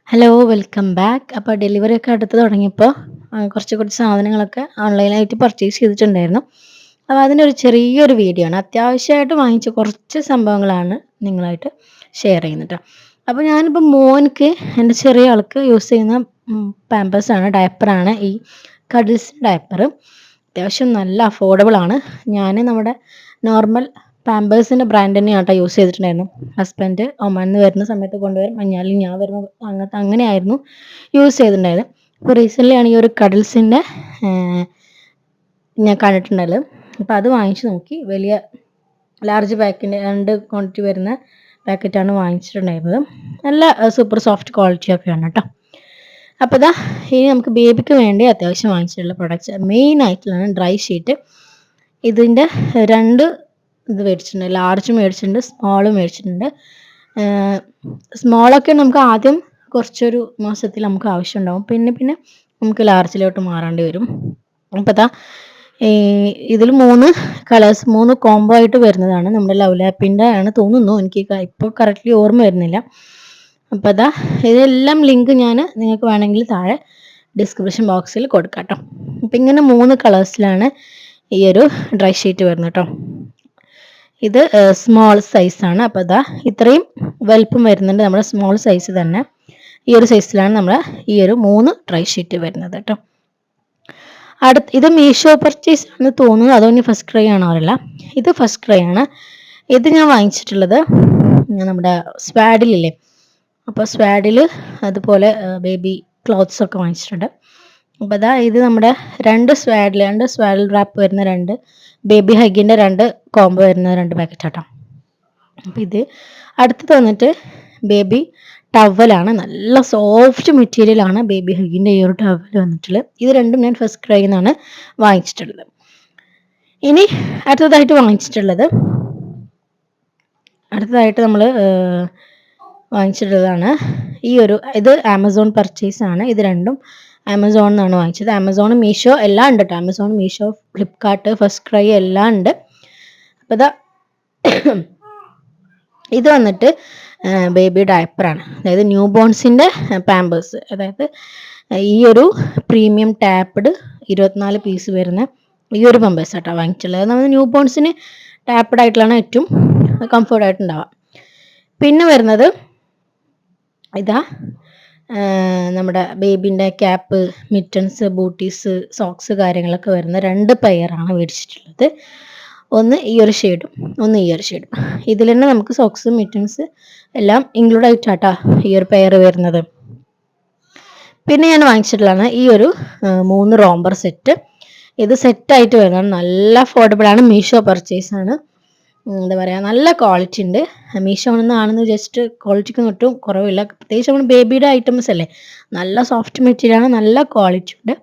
Hello, welcome back. അപ്പോൾ delivery ഒക്കെ അടുത്ത് തുടങ്ങിയപ്പോൾ കുറച്ച് കുറച്ച് സാധനങ്ങളൊക്കെ ഓൺലൈനായിട്ട് പർച്ചേസ് ചെയ്തിട്ടുണ്ടായിരുന്നു. അപ്പോൾ അതിൻ്റെ ഒരു ചെറിയൊരു വീഡിയോ ആണ്. അത്യാവശ്യമായിട്ട് വാങ്ങിച്ച കുറച്ച് സംഭവങ്ങളാണ് നിങ്ങളായിട്ട് ഷെയർ ചെയ്യുന്നത് ട്ടോ. അപ്പോൾ ഞാനിപ്പോൾ മോൻക്ക് എൻ്റെ ചെറിയ ആൾക്ക് യൂസ് ചെയ്യുന്ന പാമ്പേഴ്സാണ്, ഡയപ്പറാണ് ഈ കഡിൽസ് ഡയപ്പർ. അത്യാവശ്യം നല്ല അഫോർഡബിൾ ആണ്. ഞാൻ നമ്മുടെ നോർമൽ പാമ്പേഴ്സിൻ്റെ ബ്രാൻഡ് തന്നെയാണ് കേട്ടോ യൂസ് ചെയ്തിട്ടുണ്ടായിരുന്നു. ഹസ്ബൻഡ് ഒമാനിൽ നിന്ന് വരുന്ന സമയത്ത് കൊണ്ടുവരും, അല്ലെങ്കിൽ ഞാൻ വരുന്ന അങ്ങനെയായിരുന്നു യൂസ് ചെയ്തിട്ടുണ്ടായത്. അപ്പോൾ റീസെൻ്റ്ലി ആണ് ഈ ഒരു കഡിൽസിൻ്റെ ഞാൻ കണ്ടിട്ടുണ്ടായത്. അപ്പോൾ അത് വാങ്ങിച്ചു നോക്കി. വലിയ ലാർജ് പാക്കിൻ്റെ 2 ക്വാണ്ടിറ്റി വരുന്ന പാക്കറ്റാണ് വാങ്ങിച്ചിട്ടുണ്ടായിരുന്നത്. നല്ല സൂപ്പർ സോഫ്റ്റ് ക്വാളിറ്റി ഒക്കെയാണ് കേട്ടോ. അപ്പോൾ ഇതാ ഇനി നമുക്ക് ബേബിക്ക് വേണ്ടി അത്യാവശ്യം വാങ്ങിച്ചിട്ടുള്ള പ്രൊഡക്ട്സ് മെയിൻ ആയിട്ടുള്ളതാണ് ഡ്രൈ ഷീറ്റ്. ഇതിൻ്റെ 2 ഇത് മേടിച്ചിട്ടുണ്ട്. ലാർജ് മേടിച്ചിട്ടുണ്ട്, സ്മോളും മേടിച്ചിട്ടുണ്ട്. സ്മോളൊക്കെ നമുക്ക് ആദ്യം കുറച്ചൊരു മാസത്തിൽ നമുക്ക് ആവശ്യമുണ്ടാവും. പിന്നെ നമുക്ക് ലാർജിലോട്ട് മാറേണ്ടി വരും. അപ്പോൾ ഇതാ ഇതിൽ 3 കളേഴ്സ് 3 കോംബോ ആയിട്ട് വരുന്നതാണ്. നമ്മുടെ ലവ് ലാപ്പിൻ്റെ ആണ് തോന്നുന്നു, എനിക്ക് ഇപ്പോൾ കറക്റ്റ്ലി ഓർമ്മ വരുന്നില്ല. അപ്പോൾ അതാ ഇതെല്ലാം ലിങ്ക് ഞാൻ നിങ്ങൾക്ക് വേണമെങ്കിൽ താഴെ ഡിസ്ക്രിപ്ഷൻ ബോക്സിൽ കൊടുക്കാം കേട്ടോ. അപ്പോൾ ഇങ്ങനെ 3 കളേഴ്സിലാണ് ഈ ഒരു ഡ്രൈ ഷീറ്റ് വരുന്നത് കേട്ടോ. ഇത് സ്മോൾ സൈസാണ്. അപ്പോൾ ഇതാ ഇത്രയും വലുപ്പം വരുന്നുണ്ട് നമ്മുടെ സ്മോൾ സൈസ് തന്നെ. ഈ ഒരു സൈസിലാണ് നമ്മൾ ഈ ഒരു 3 ഡ്രൈ ഷീറ്റ് വരുന്നത് കേട്ടോ. ഇത് മീഷോ പർച്ചേസ് ആണെന്ന് തോന്നുന്നു, അതോ ഇനി ഫസ്റ്റ് ക്രൈ ആണോ അറിയില്ല. ഇത് ഫസ്റ്റ് ക്രൈ ആണ്. ഇത് ഞാൻ വാങ്ങിച്ചിട്ടുള്ളത് നമ്മുടെ സ്വാഡിലില്ലേ, അപ്പോൾ സ്വാഡിൽ അതുപോലെ ബേബി ക്ലോത്ത്സ് ഒക്കെ വാങ്ങിച്ചിട്ടുണ്ട്. അപ്പോൾ അതാ ഇത് നമ്മുടെ 2 സ്വാഡിൽ റാപ്പ് വരുന്ന 2 ബേബി ഹഗിൻ്റെ 2 കോംബോ വരുന്ന 2 പാക്കറ്റ് ആട്ടോ. അപ്പോൾ ഇത് അടുത്തത് വന്നിട്ട് ബേബി ടവലാണ്. നല്ല സോഫ്റ്റ് മെറ്റീരിയലാണ് ബേബി ഹഗിൻ്റെ ഈ ഒരു ടവൽ വന്നിട്ടുള്ളത്. ഇത് രണ്ടും ഞാൻ ഫസ്റ്റ് ക്രൈയിൽ നിന്നാണ് വാങ്ങിച്ചിട്ടുള്ളത്. ഇനി അടുത്തതായിട്ട് നമ്മൾ വാങ്ങിച്ചിട്ടുള്ളതാണ് ഇത് ആമസോൺ പർച്ചേസ് ആണ്. ഇത് രണ്ടും ആമസോണിൽ നിന്നാണ് വാങ്ങിച്ചത്. ആമസോൺ, മീഷോ എല്ലാം ഉണ്ട് കേട്ടോ. Amazon, Meesho, Flipkart, first cry എല്ലാം ഉണ്ട്. അപ്പോൾ ഇത് വന്നിട്ട് ബേബി ഡയപ്പറാണ്. അതായത് ന്യൂ ബോൺസിൻ്റെ പാമ്പേഴ്സ്. അതായത് ഈ ഒരു പ്രീമിയം ടാപ്പ്ഡ് 24 പീസ് വരുന്ന ഈ ഒരു പാമ്പേഴ്സ് ആട്ടോ വാങ്ങിച്ചുള്ളത്. നമ്മൾ ന്യൂ ബോൺസിന് ടാപ്പ്ഡ് ആയിട്ടുള്ളതാണ് ഏറ്റവും കംഫർട്ടായിട്ടുണ്ടാവുക. പിന്നെ വരുന്നത് ഇതാ നമ്മുടെ ബേബിൻ്റെ ക്യാപ്പ്, മിറ്റൻസ്, ബൂട്ടീസ്, സോക്സ് കാര്യങ്ങളൊക്കെ വരുന്ന 2 പെയറാണ് മേടിച്ചിട്ടുള്ളത്. ഒന്ന് ഈ ഒരു ഷെയ്ഡും ഒന്ന് ഈ ഒരു ഷെയ്ഡും. ഇതിൽ തന്നെ നമുക്ക് സോക്സ്, മിറ്റൻസ് എല്ലാം ഇൻക്ലൂഡ് ആയിട്ടാട്ടോ ഈ ഒരു പെയർ വരുന്നത്. പിന്നെ ഞാൻ വാങ്ങിച്ചിട്ടുള്ളതാണ് ഈ ഒരു 3 റോംബർ സെറ്റ്. ഇത് സെറ്റായിട്ട് വരുന്നതാണ്. നല്ല അഫോർഡബിൾ ആണ്. മീഷോ പർച്ചേസ് ആണ്. എന്താ പറയുക, നല്ല ക്വാളിറ്റി ഉണ്ട്. മീഷോയിൽ നിന്നാണെന്ന് ജസ്റ്റ് ക്വാളിറ്റിക്ക് ഒട്ടും കുറവില്ല. പ്രത്യേകിച്ച് നമ്മൾ ബേബിയുടെ ഐറ്റംസ് അല്ലേ, നല്ല സോഫ്റ്റ് മെറ്റീരിയലാണ്, നല്ല ക്വാളിറ്റി ഉണ്ട്.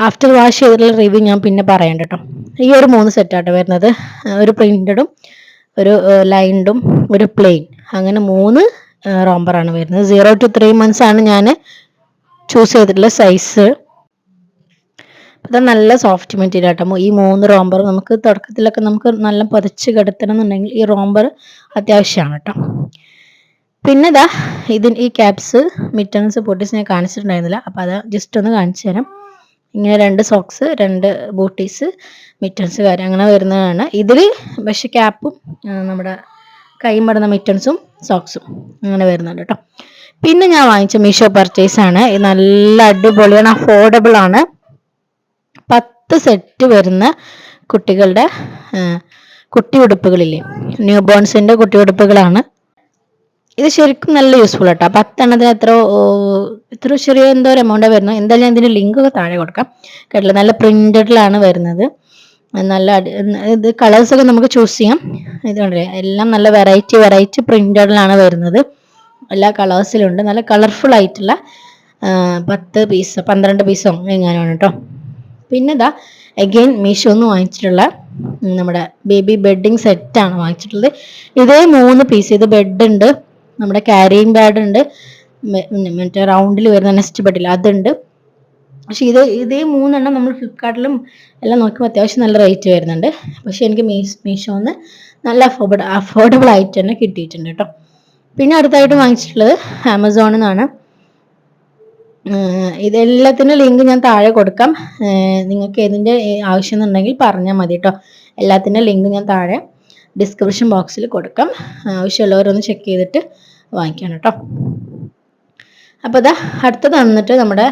ആഫ്റ്റർ വാഷ് ചെയ്തിട്ടുള്ള റിവ്യൂ ഞാൻ പിന്നെ പറയണ്ട കേട്ടോ. ഈ ഒരു 3 സെറ്റാട്ടോ വരുന്നത്. ഒരു പ്രിന്റഡും ഒരു ലൈൻഡും ഒരു പ്ലെയിൻ, അങ്ങനെ 3 റോംബറാണ് വരുന്നത്. 0 to 3 months ആണ് ഞാൻ ചൂസ് ചെയ്തിട്ടുള്ള സൈസ്. അത് നല്ല സോഫ്റ്റ് മെറ്റീരിയൽ ആട്ടോ. ഈ 3 റോംബർ നമുക്ക് തുടക്കത്തിലൊക്കെ നമുക്ക് നല്ല പതിച്ച് കിടത്തണം എന്നുണ്ടെങ്കിൽ ഈ റോംബർ അത്യാവശ്യമാണ് കേട്ടോ. പിന്നെ ഈ ക്യാപ്സ്, മിറ്റൻസ്, പൊട്ടീസ് ഞാൻ കാണിച്ചിട്ടുണ്ടായിരുന്നില്ല. അപ്പോൾ അത് ജസ്റ്റ് ഒന്ന് കാണിച്ചു തരാം. ഇങ്ങനെ 2 സോക്സ്, 2 ബൂട്ടീസ്, മിറ്റൻസ് കാര്യം അങ്ങനെ വരുന്നതാണ്. ഇതിൽ പക്ഷേ ക്യാപ്പും നമ്മുടെ കൈമടന്ന മിറ്റൻസും സോക്സും അങ്ങനെ വരുന്നുണ്ട് കേട്ടോ. പിന്നെ ഞാൻ വാങ്ങിച്ച മീഷോ പർച്ചേസ് ആണ്. ഇത് നല്ല അടിപൊളിയാണ്, അഫോർഡബിൾ ആണ്. 10 സെറ്റ് വരുന്ന കുട്ടികളുടെ കുട്ടി ഉടുപ്പുകളില്ലേ, ന്യൂ ബോൺസിൻ്റെ കുട്ടി ഉടുപ്പുകളാണ്. ഇത് ശരിക്കും നല്ല യൂസ്ഫുൾ ആട്ടോ. 10 എണ്ണത്തിന് എത്ര ചെറിയ എന്തോ ഒരു എമൗണ്ടാണ് വരുന്നത്. എന്തായാലും ഇതിൻ്റെ ലിങ്ക് ഒക്കെ താഴെ കൊടുക്കാം കേട്ടില്ല. നല്ല പ്രിന്റഡിലാണ് വരുന്നത്. നല്ല ഇത് കളേഴ്സൊക്കെ നമുക്ക് ചൂസ് ചെയ്യാം. ഇതുകൊണ്ടല്ലേ എല്ലാം നല്ല വെറൈറ്റി പ്രിന്റഡിലാണ് വരുന്നത്. എല്ലാ കളേഴ്സിലുണ്ട്. നല്ല കളർഫുൾ ആയിട്ടുള്ള 10 പീസ് 12 പീസോ എങ്ങനെയാണ് കേട്ടോ. പിന്നെ അഗെയിൻ മീഷോന്ന് വാങ്ങിച്ചിട്ടുള്ള നമ്മുടെ ബേബി ബെഡിങ് സെറ്റാണ് വാങ്ങിച്ചിട്ടുള്ളത്. ഇതേ 3 പീസ്. ഇത് ബെഡ് ഉണ്ട്, നമ്മുടെ ക്യാരിയിങ് ബാഡ് ഉണ്ട്, മറ്റേ റൗണ്ടിൽ വരുന്ന നെസ്റ്റ് ബെഡിൽ അതുണ്ട്. പക്ഷെ ഇതേ 3 എണ്ണം നമ്മൾ ഫ്ലിപ്കാർട്ടിലും എല്ലാം നോക്കുമ്പോൾ അത്യാവശ്യം നല്ല റേറ്റ് വരുന്നുണ്ട്. പക്ഷെ എനിക്ക് മീഷോന്ന് നല്ല അഫോർഡബിൾ ആയിട്ട് തന്നെ കിട്ടിയിട്ടുണ്ട് കേട്ടോ. പിന്നെ അടുത്തായിട്ട് വാങ്ങിച്ചിട്ടുള്ളത് ആമസോണിൽ നിന്നാണ്. ഇതെല്ലാത്തിൻ്റെ ലിങ്ക് ഞാൻ താഴെ കൊടുക്കാം. നിങ്ങൾക്ക് ഏതിൻ്റെ ആവശ്യം എന്നുണ്ടെങ്കിൽ പറഞ്ഞാൽ മതി കേട്ടോ. എല്ലാത്തിൻ്റെ ലിങ്ക് ഞാൻ താഴെ ഡിസ്ക്രിപ്ഷൻ ബോക്സിൽ കൊടുക്കാം. ആവശ്യമുള്ളവരൊന്ന് ചെക്ക് ചെയ്തിട്ട് വാങ്ങിക്കണം കേട്ടോ. അപ്പോൾ ഇതാ അടുത്തത് വന്നിട്ട് നമ്മുടെ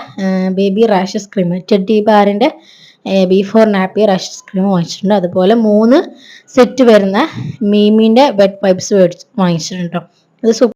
ബേബി റാഷസ് ക്രീം, ടെഡ്ഡി ബാറിൻ്റെ ബിഫോർ നാപ്പി റാഷസ് ക്രീം വാങ്ങിച്ചിട്ടുണ്ട്. അതുപോലെ 3 സെറ്റ് വരുന്ന മീമിൻ്റെ വെറ്റ് വൈപ്സ് വാങ്ങിച്ചിട്ടുണ്ട് കേട്ടോ. ഇത്